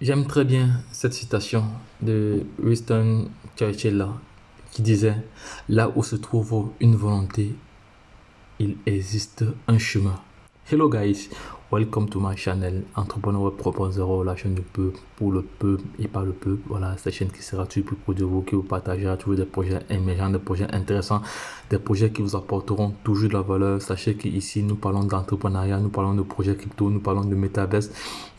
J'aime très bien cette citation de Winston Churchill là, qui disait: là où se trouve une volonté, il existe un chemin. Hello guys, welcome to my channel Entrepreneur Web 3.0, la chaîne du peuple, pour le peuple et par le peuple. Voilà, cette chaîne qui sera toujours plus proche de vous, qui vous partagera toujours des projets émergents, des projets intéressants, des projets qui vous apporteront toujours de la valeur. Sachez qu'ici, nous parlons d'entrepreneuriat, nous parlons de projets crypto, nous parlons de metaverse,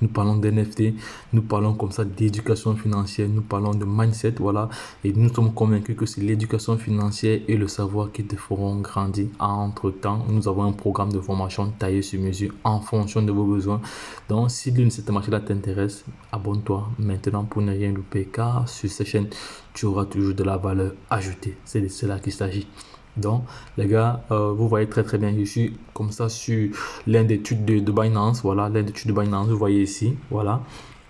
nous parlons d'NFT, nous parlons comme ça d'éducation financière, nous parlons de mindset, voilà. Et nous sommes convaincus que c'est l'éducation financière et le savoir qui te feront grandir. Entre-temps, nous avons un programme de formation taillé sur mesure en fonction de vos besoins. Donc, si l'une de ces thématiques-là t'intéresse, abonne-toi maintenant pour ne rien louper, car sur cette chaîne, tu auras toujours de la valeur ajoutée. C'est de cela qu'il s'agit. Donc, les gars, vous voyez très bien, je suis comme ça sur l'un des études de Binance. Voilà, l'un des études de Binance, vous voyez ici. Voilà.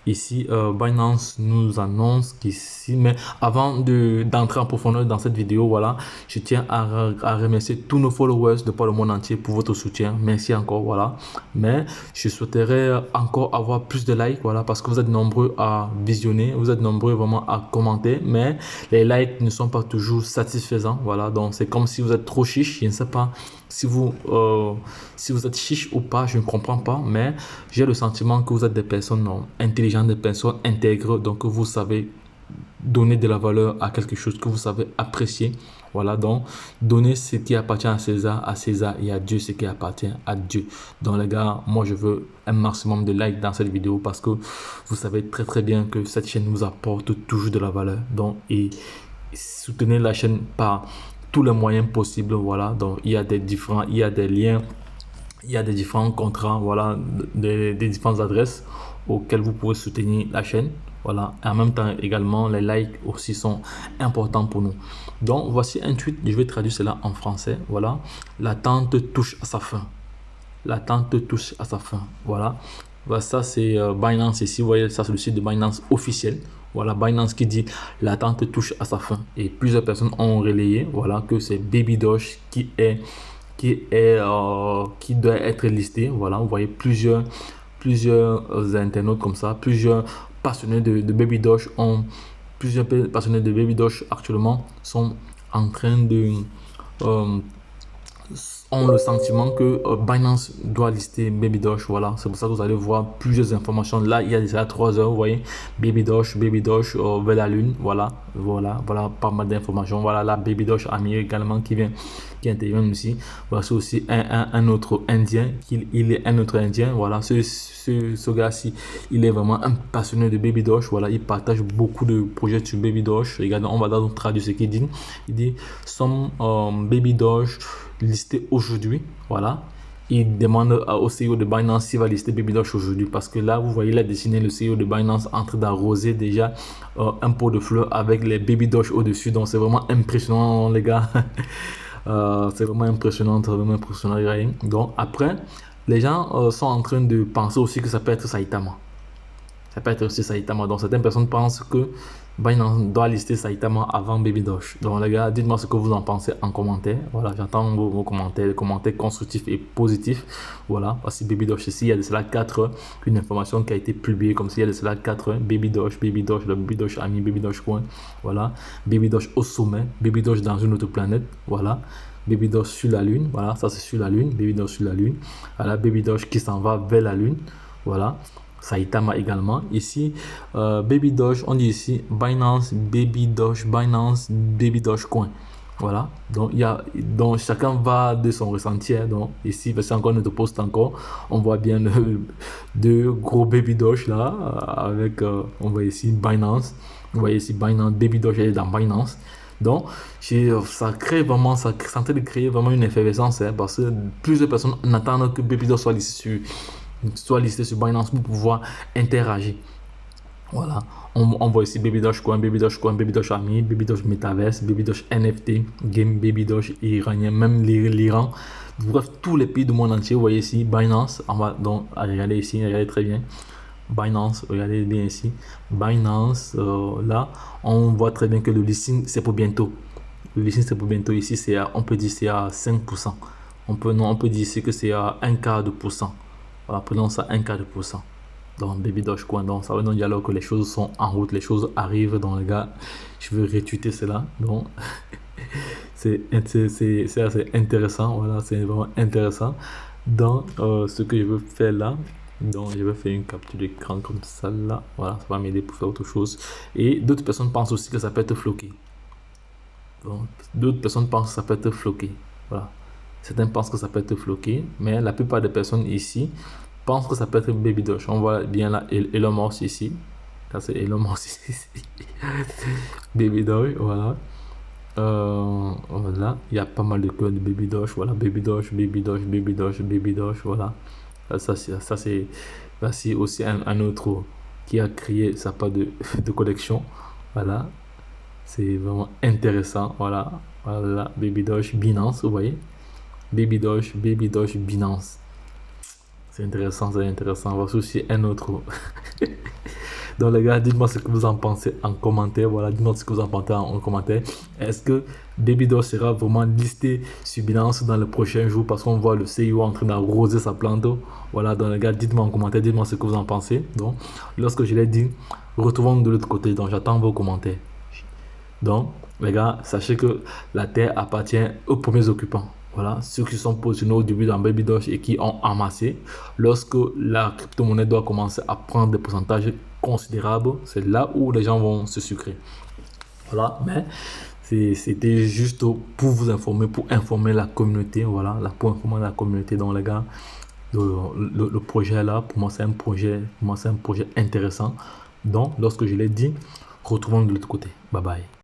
Ici, Binance nous annonce qu'ici, mais avant d'entrer en profondeur dans cette vidéo, voilà, je tiens à remercier tous nos followers de par le monde entier pour votre soutien. Merci encore, voilà. Mais je souhaiterais encore avoir plus de likes, voilà, parce que vous êtes nombreux à visionner, vous êtes nombreux vraiment à commenter, mais les likes ne sont pas toujours satisfaisants, voilà. Donc, c'est comme si vous êtes trop chiche, je ne sais pas si vous êtes chiche ou pas, je ne comprends pas, mais j'ai le sentiment que vous êtes des personnes intelligentes, des personnes intègres, donc vous savez donner de la valeur à quelque chose que vous savez apprécier. Voilà, donc donner ce qui appartient à César, et à Dieu ce qui appartient à Dieu. Donc les gars, moi je veux un maximum de likes dans cette vidéo parce que vous savez très bien que cette chaîne nous apporte toujours de la valeur. Donc, et soutenez la chaîne par tous les moyens possibles. Voilà, donc il y a des liens, il y a des différents contrats, voilà, des différentes adresses auxquelles vous pouvez soutenir la chaîne. Voilà, et en même temps également les likes aussi sont importants pour nous. Donc voici un tweet, je vais traduire cela en français. Voilà, l'attente touche à sa fin. L'attente touche à sa fin. Voilà, voilà, ça c'est Binance ici, vous voyez, ça c'est le site de Binance officiel. Voilà, Binance qui dit l'attente touche à sa fin, et plusieurs personnes ont relayé, voilà, que c'est Baby Doge qui doit être listé. Voilà, vous voyez plusieurs internautes comme ça, plusieurs passionnés de Baby Doge actuellement sont en train de ont le sentiment que Binance doit lister Baby Doge. Voilà, c'est pour ça que vous allez voir plusieurs informations. Là, il y a déjà 3 heures, vous voyez, Baby Doge vers la lune. Voilà, pas mal d'informations. Voilà, là, Baby Doge Amir également qui intervient aussi. Voici aussi un autre Indien, il est un autre Indien. Voilà, ce gars-ci, il est vraiment un passionné de Baby Doge. Voilà, il partage beaucoup de projets sur Baby Doge. Regardez, on va donc traduire ce qu'il dit. Il dit some Baby Doge listé aujourd'hui. Voilà, il demande au CEO de Binance s'il va lister Baby Doge aujourd'hui, parce que là vous voyez, il a dessiné le CEO de Binance en train d'arroser déjà un pot de fleurs avec les Baby Doge au dessus. Donc c'est vraiment impressionnant les gars. C'est vraiment impressionnant, donc après, les gens sont en train de penser aussi que ça peut être Saitama. Ça peut être aussi Saitama. Donc certaines personnes pensent que Binance doit lister Saitama avant Baby Doge. Donc les gars, dites-moi ce que vous en pensez en commentaire. Voilà, j'attends vos commentaires, les commentaires constructifs et positifs. Voilà, voici Baby Doge ici. Il y a de cela 4 heures, une information qui a été publiée comme s'il y a de cela 4 heures. Baby Doge, le Baby Doge ami, Baby Doge coin. Voilà, Baby Doge au sommet, Baby Doge dans une autre planète. Voilà. Baby Doge sur la lune, voilà, ça c'est sur la lune, Baby Doge sur la lune. Voilà, Baby Doge qui s'en va vers la lune. Voilà, Saitama également. Ici, Baby Doge, on dit ici Binance, Baby Doge coin. Voilà, donc chacun va de son ressenti. Donc ici, c'est encore notre post encore. On voit bien deux gros Baby Doge là, avec, on voit ici Binance. Vous voyez ici Binance, Baby Doge est dans Binance. Donc, ça crée vraiment, ça est en train de créer vraiment une effervescence, hein, parce que plusieurs personnes n'attendent que Baby Doge soit listé sur Binance pour pouvoir interagir. Voilà, on voit ici Baby Doge coin, Baby Doge ami, Baby Doge metaverse, Baby Doge NFT, game Baby Doge iranien, même l'Iran. Bref, tous les pays du monde entier. Vous voyez ici Binance. On va donc regarder ici, regardez très bien. Binance, regardez bien ici, Binance, là, on voit très bien que le listing c'est pour bientôt. Le listing c'est pour bientôt. Ici, on peut dire c'est à 5%. On peut dire ici que c'est à 1/4%. Voilà, prenons ça 1/4%. Donc Baby Dogecoin, donc ça veut donc dire alors que les choses sont en route, les choses arrivent. Donc les gars, je veux retweeter cela. Donc c'est assez intéressant. Voilà, c'est vraiment intéressant. Donc ce que je veux faire là, donc je vais faire une capture d'écran comme ça là. Voilà, ça va m'aider pour faire autre chose. Et d'autres personnes pensent aussi que ça peut être floqué. Donc d'autres personnes pensent que ça peut être floqué. Voilà. Certains pensent que ça peut être floqué, mais la plupart des personnes ici pensent que ça peut être Baby Doge. On voit bien là Elon Musk ici. Là c'est Elon Musk ici. Baby Doge, voilà. Voilà, il y a pas mal de codes de Baby Doge. Voilà, Baby Doge, Baby Doge, Baby Doge, Baby Doge, voilà. Ça c'est aussi un autre qui a créé sa part de collection. Voilà, c'est vraiment intéressant. Voilà, voilà, Baby Doge, Binance, vous voyez. Baby Doge, Binance. C'est intéressant, c'est intéressant. On va aussi un autre. Donc les gars, dites-moi ce que vous en pensez en commentaire. Voilà, dites-moi ce que vous en pensez en commentaire. Est-ce que Baby Doge sera vraiment listé sur Binance dans le prochain jour parce qu'on voit le CEO en train d'arroser sa plante. Voilà, donc les gars, dites-moi en commentaire, dites-moi ce que vous en pensez. Donc, lorsque je l'ai dit, retrouvons de l'autre côté. Donc, j'attends vos commentaires. Donc, les gars, sachez que la terre appartient aux premiers occupants. Voilà, ceux qui sont positionnés au début dans Baby Doge et qui ont amassé. Lorsque la crypto-monnaie doit commencer à prendre des pourcentages considérables, c'est là où les gens vont se sucrer. Voilà, mais c'était juste pour vous informer, pour informer la communauté. Voilà, pour informer la communauté. Donc les gars, le projet là, pour moi c'est un projet intéressant. Donc lorsque je l'ai dit, retrouvons de l'autre côté. Bye bye.